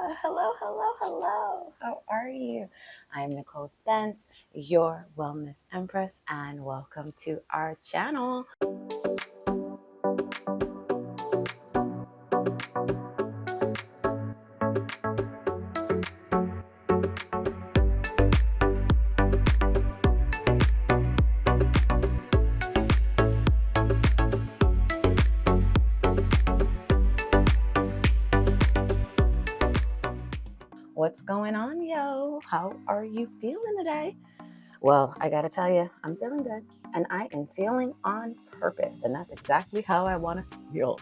Hello. How are you? I'm Nicole Spence, your Wellness Empress, and welcome to our channel. What's going on, yo? How are you feeling today? Well, I gotta tell you, I'm feeling good, and I am feeling on purpose, and that's exactly how I want to feel.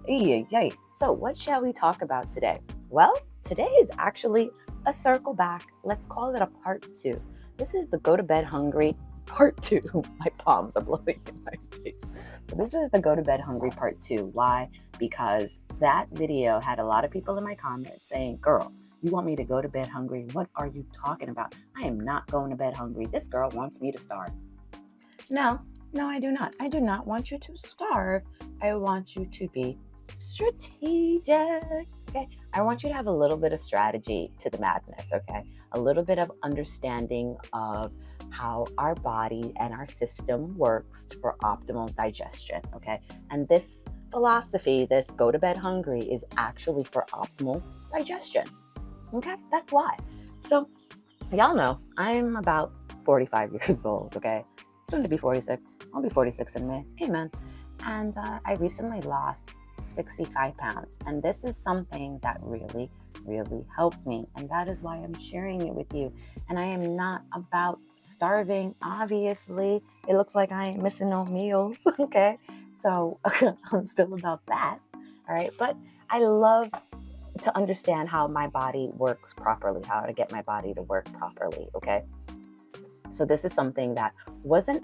Yay. So, what shall we talk about today? Well, today is actually a circle back. Let's call it a part 2. This is the go to bed hungry part 2. My palms are blowing in my face. But this is the go to bed hungry part 2. Why? Because that video had a lot of people in my comments saying, girl, you want me to go to bed hungry? What are you talking about? I am not going to bed hungry. This girl wants me to starve. No, I do not. I do not want you to starve. I want you to be strategic. Okay. I want you to have a little bit of strategy to the madness. Okay. A little bit of understanding of how our body and our system works for optimal digestion. Okay. And this philosophy, this go to bed hungry, is actually for optimal digestion. Okay. That's why. So, y'all know I'm about 45 years old. Okay. Soon to be 46. I'll be 46 in May. Amen. And I recently lost 65 pounds. And this is something that really helped me. And that is why I'm sharing it with you. And I am not about starving. Obviously, it looks like I ain't missing no meals. Okay. So I'm still about that. All right. But I love to understand how my body works properly, how to get my body to work properly. Okay. So this is something that wasn't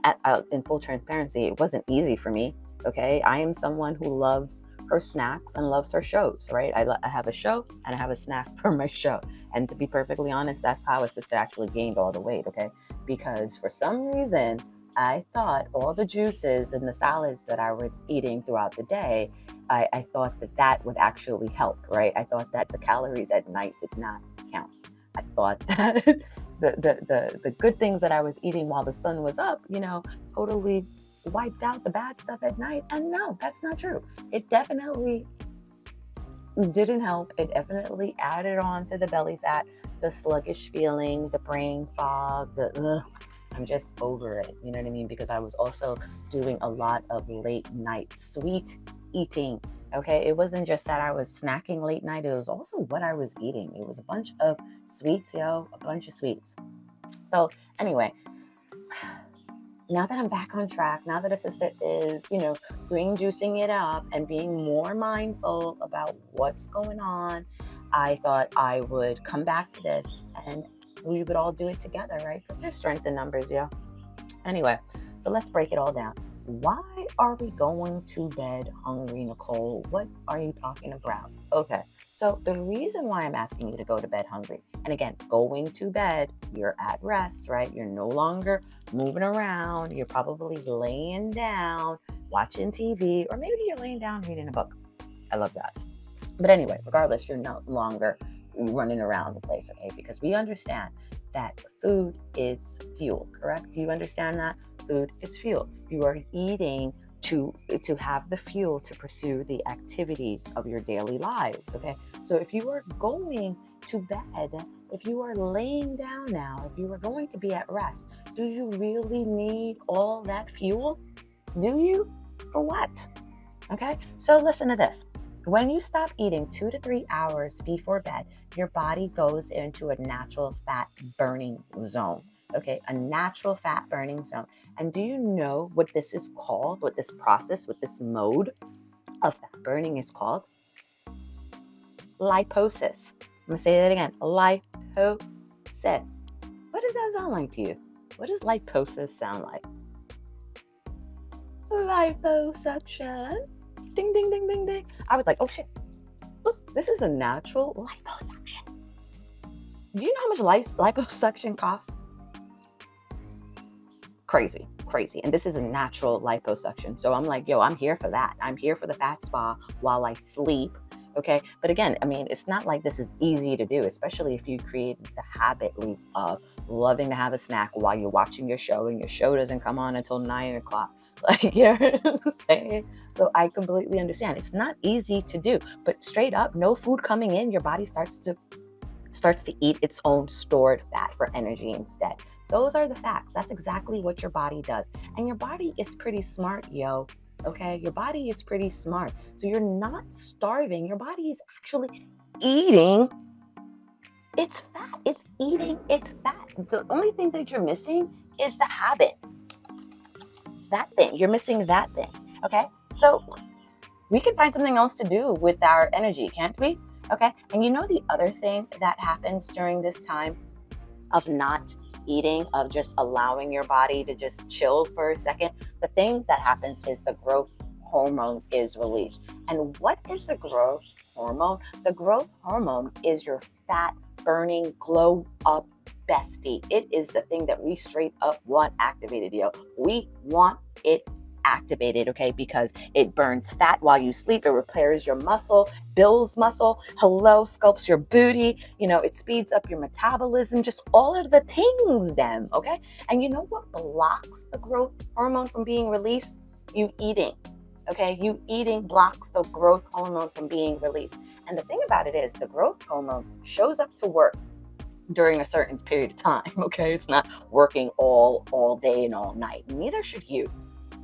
in full transparency. It wasn't easy for me. Okay. I am someone who loves her snacks and loves her shows, right? I have a show and I have a snack for my show. And to be perfectly honest, that's how a sister actually gained all the weight. Okay. Because for some reason, I thought all the juices and the salads that I was eating throughout the day, I thought that would actually help, right? I thought that the calories at night did not count. I thought that the good things that I was eating while the sun was up, totally wiped out the bad stuff at night. And no, that's not true. It definitely didn't help. It definitely added on to the belly fat, the sluggish feeling, the brain fog, I'm just over it. You know what I mean? Because I was also doing a lot of late night sweet eating. Okay. It wasn't just that I was snacking late night. It was also what I was eating. It was a bunch of sweets, a bunch of sweets. So anyway, now that I'm back on track, now that a sister is, green juicing it up and being more mindful about what's going on, I thought I would come back to this and we would all do it together, right? Because there's strength in numbers, yeah. Anyway, so let's break it all down. Why are we going to bed hungry, Nicole? What are you talking about? Okay, so the reason why I'm asking you to go to bed hungry, and again, going to bed, you're at rest, right? You're no longer moving around. You're probably laying down, watching TV, or maybe you're laying down reading a book. I love that. But anyway, regardless, you're no longer running around the place, okay? Because we understand that food is fuel, correct? Do you understand that? Food is fuel. You are eating to have the fuel to pursue the activities of your daily lives, okay? So if you are going to bed, if you are laying down now, if you are going to be at rest, do you really need all that fuel? Do you? For what? Okay, so listen to this. When you stop eating 2 to 3 hours before bed, your body goes into a natural fat burning zone. Okay, a natural fat burning zone. And do you know what this is called? What this process, what this mode of fat burning is called? Liposis. I'm going to say that again. Liposis. What does that sound like to you? What does liposis sound like? Liposuction. Ding, ding, ding, ding, ding. I was like, oh shit. Look, this is a natural liposuction. Do you know how much liposuction costs? Crazy. And this is a natural liposuction. So I'm like, yo, I'm here for that. I'm here for the fat spa while I sleep. Okay. But again, I mean, it's not like this is easy to do, especially if you create the habit loop of loving to have a snack while you're watching your show and your show doesn't come on until 9 o'clock. Like, you know what I'm saying? So I completely understand. It's not easy to do, but straight up, no food coming in, your body starts to eat its own stored fat for energy instead. Those are the facts. That's exactly what your body does. And your body is pretty smart, yo. Okay, your body is pretty smart. So you're not starving. Your body is actually eating its fat. It's eating its fat. The only thing that you're missing is the habit. That thing. You're missing that thing. Okay, so we can find something else to do with our energy, can't we? Okay, and you know the other thing that happens during this time of not eating, of just allowing your body to just chill for a second, the thing that happens is the growth hormone is released. And what is the growth hormone? The growth hormone is your fat burning, glow up bestie. It is the thing that we straight up want activated, yo. We want it activated, okay, because it burns fat while you sleep, it repairs your muscle, builds muscle, sculpts your booty, it speeds up your metabolism, just all of the things, them, okay? And you know what blocks the growth hormone from being released? You eating, okay? You eating blocks the growth hormone from being released. And the thing about it is the growth hormone shows up to work during a certain period of time, okay? It's not working all day and all night. Neither should you.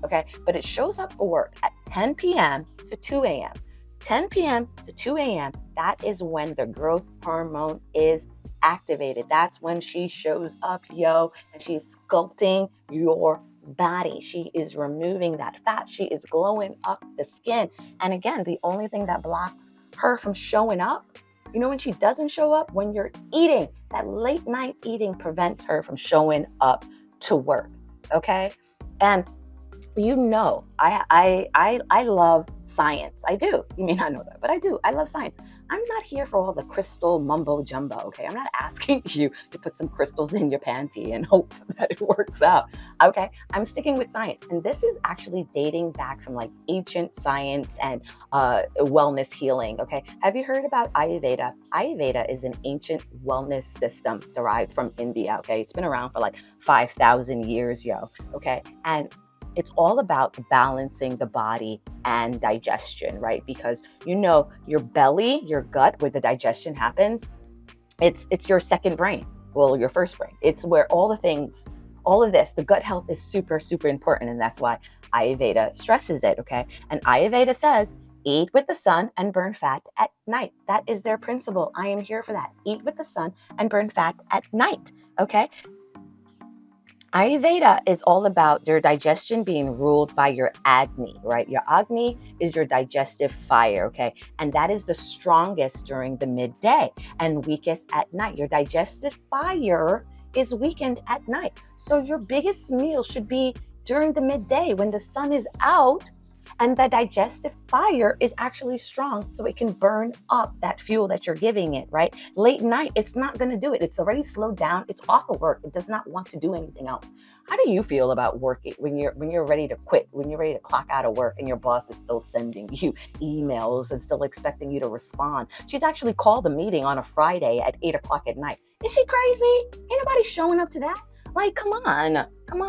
Okay, but it shows up for work at 10 p.m. to 2 a.m. 10 p.m. to 2 a.m. That is when the growth hormone is activated. That's when she shows up, yo, and she's sculpting your body. She is removing that fat. She is glowing up the skin. And again, the only thing that blocks her from showing up, when she doesn't show up, when you're eating, that late night eating prevents her from showing up to work. Okay, and I love science. I do. You may not know that, but I do. I love science. I'm not here for all the crystal mumbo jumbo, okay? I'm not asking you to put some crystals in your panty and hope that it works out, okay? I'm sticking with science. And this is actually dating back from like ancient science and wellness healing, okay? Have you heard about Ayurveda? Ayurveda is an ancient wellness system derived from India, okay? It's been around for like 5,000 years, yo, okay? And it's all about balancing the body and digestion, right? Because your belly, your gut, where the digestion happens, it's your second brain. Well, your first brain. It's where all of this, the gut health is super, super important. And that's why Ayurveda stresses it, okay? And Ayurveda says, eat with the sun and burn fat at night. That is their principle. I am here for that. Eat with the sun and burn fat at night, okay? Ayurveda is all about your digestion being ruled by your Agni, right? Your Agni is your digestive fire, okay? And that is the strongest during the midday and weakest at night. Your digestive fire is weakened at night. So your biggest meal should be during the midday when the sun is out and the digestive fire is actually strong so it can burn up that fuel that you're giving it, right? Late night, it's not going to do it. It's already slowed down. It's off of work. It does not want to do anything else. How do you feel about working when you're ready to quit, when you're ready to clock out of work and your boss is still sending you emails and still expecting you to respond? She's actually called a meeting on a Friday at 8 o'clock at night. Is she crazy? Ain't nobody showing up to that. Like, come on.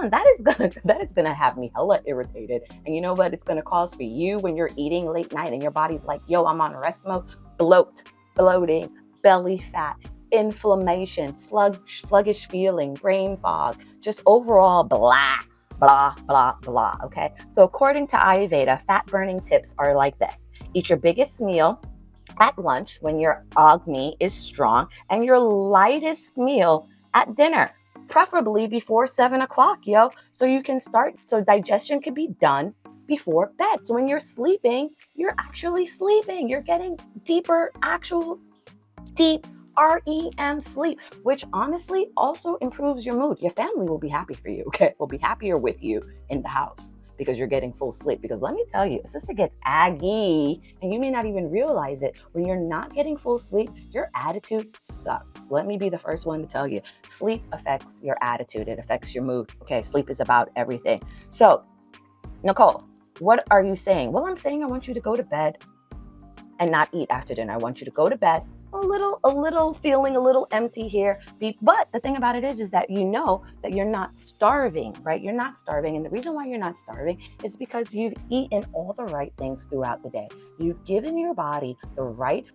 That is gonna have me hella irritated. And you know what it's gonna cause for you when you're eating late night and your body's like, yo, I'm on rest mode? Bloating, belly fat, inflammation, sluggish feeling, brain fog, just overall blah, blah, blah, okay? So according to Ayurveda, fat burning tips are like this. Eat your biggest meal at lunch when your Agni is strong and your lightest meal at dinner, preferably before 7 o'clock, yo. So digestion can be done before bed. So when you're sleeping, you're actually sleeping. You're getting deeper, actual deep REM sleep, which honestly also improves your mood. Your family will be happy for you, okay? Will be happier with you in the house because you're getting full sleep. Because let me tell you, a sister gets aggy and you may not even realize it. When you're not getting full sleep, your attitude sucks. Let me be the first one to tell you, sleep affects your attitude. It affects your mood. Okay, sleep is about everything. So, Nicole, what are you saying? Well, I'm saying I want you to go to bed and not eat after dinner. I want you to go to bed feeling a little empty here. But the thing about it is that you know that you're not starving, right? You're not starving. And the reason why you're not starving is because you've eaten all the right things throughout the day. You've given your body the right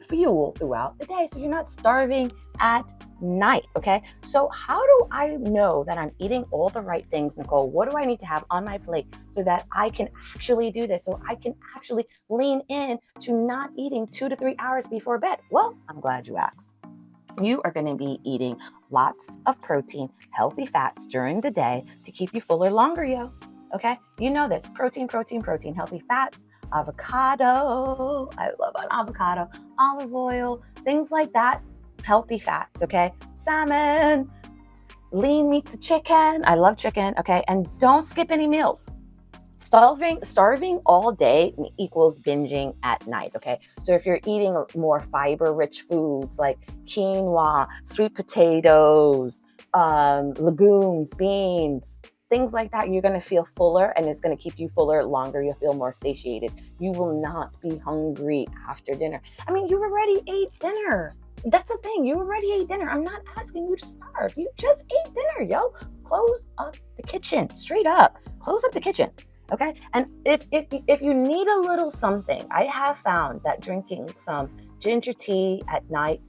fuel throughout the day. So you're not starving at night, okay? So how do I know that I'm eating all the right things, Nicole? What do I need to have on my plate so that I can actually do this, so I can actually lean in to not eating 2 to 3 hours before bed? Well, I'm glad you asked. You are going to be eating lots of protein, healthy fats during the day to keep you fuller longer, yo, okay? You know this, protein, healthy fats, avocado, I love an avocado, olive oil, things like that. Healthy fats, okay? Salmon, lean meats, chicken. I love chicken, okay? And don't skip any meals. Starving all day equals binging at night, okay? So if you're eating more fiber-rich foods like quinoa, sweet potatoes, legumes, beans, things like that, you're going to feel fuller, and it's going to keep you fuller longer. You'll feel more satiated. You will not be hungry after dinner. I mean, you already ate dinner. That's the thing. You already ate dinner. I'm not asking you to starve. You just ate dinner, yo. Close up the kitchen. Straight up. Close up the kitchen. Okay? And if you need a little something, I have found that drinking some ginger tea at night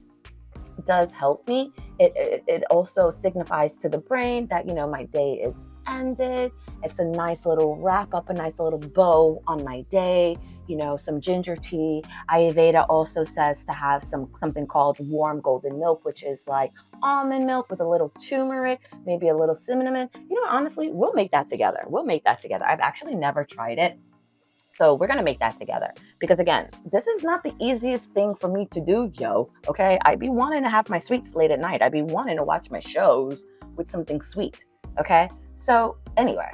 does help me. It also signifies to the brain that, you know, my day is ended. It's a nice little wrap up, a nice little bow on my day. You know, some ginger tea. Ayurveda also says to have something called warm golden milk, which is like almond milk with a little turmeric, maybe a little cinnamon. You know, honestly, we'll make that together. I've actually never tried it. So we're going to make that together because, again, this is not the easiest thing for me to do, yo, okay? I'd be wanting to have my sweets late at night. I'd be wanting to watch my shows with something sweet, okay? So anyway,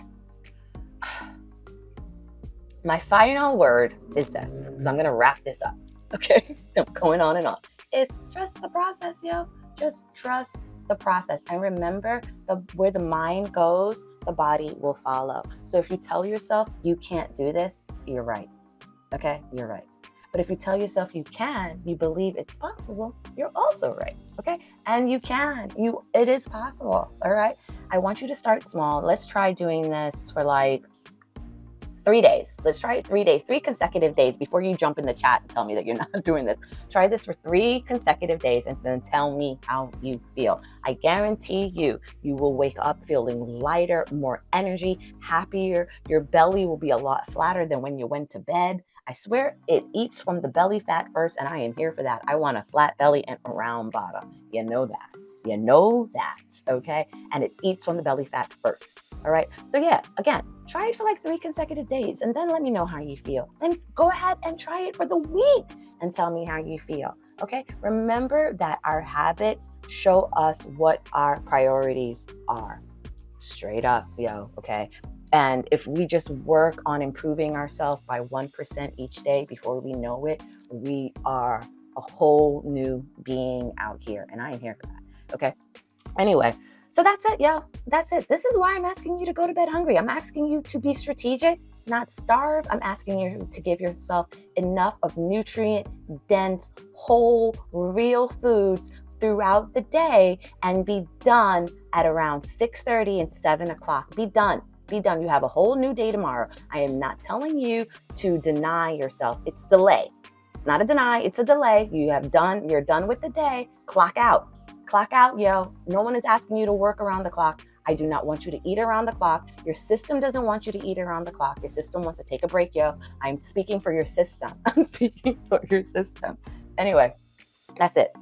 my final word is this, because I'm going to wrap this up, okay? I'm going on and on. Is trust the process, yo. Just trust the process. And remember, where the mind goes, the body will follow. So if you tell yourself you can't do this, you're right, okay? You're right. But if you tell yourself you can, you believe it's possible, you're also right, okay? And you can. It is possible, all right? I want you to start small. Let's try doing this for like 3 days. Let's try it 3 days, 3 consecutive days before you jump in the chat and tell me that you're not doing this. Try this for 3 consecutive days and then tell me how you feel. I guarantee you will wake up feeling lighter, more energy, happier. Your belly will be a lot flatter than when you went to bed. I swear it eats from the belly fat first, and I am here for that. I want a flat belly and a round bottom. You know that. You know that, okay? And it eats from the belly fat first, all right? So yeah, again, try it for like 3 consecutive days and then let me know how you feel. Then go ahead and try it for the week and tell me how you feel, okay? Remember that our habits show us what our priorities are. Straight up, yo, okay? And if we just work on improving ourselves by 1% each day before we know it, we are a whole new being out here. And I am here for that. Okay. Anyway, so that's it, yo. That's it. This is why I'm asking you to go to bed hungry. I'm asking you to be strategic, not starve. I'm asking you to give yourself enough of nutrient-dense, whole, real foods throughout the day and be done at around 6:30 and 7 o'clock. Be done. Be done. You have a whole new day tomorrow. I am not telling you to deny yourself. It's delay. It's not a deny. It's a delay. You're done with the day. Clock out. Clock out, yo. No one is asking you to work around the clock. I do not want you to eat around the clock. Your system doesn't want you to eat around the clock. Your system wants to take a break, yo. I'm speaking for your system. I'm speaking for your system. Anyway, that's it.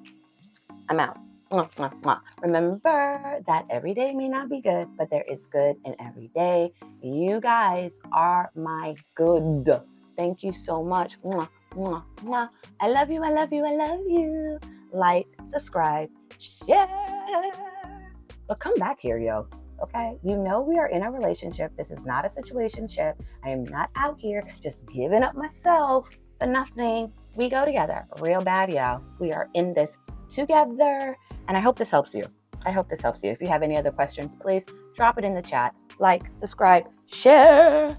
I'm out. Mwah, mwah, mwah. Remember that every day may not be good, but there is good in every day. You guys are my good. Thank you so much. Mwah, mwah, mwah. I love you. I love you. I love you. Like, subscribe, share. But come back here, yo. Okay? You know we are in a relationship. This is not a situationship. I am not out here just giving up myself for nothing. We go together real bad, yo. We are in this together. And I hope this helps you. If you have any other questions, please drop it in the chat. Like, subscribe, share.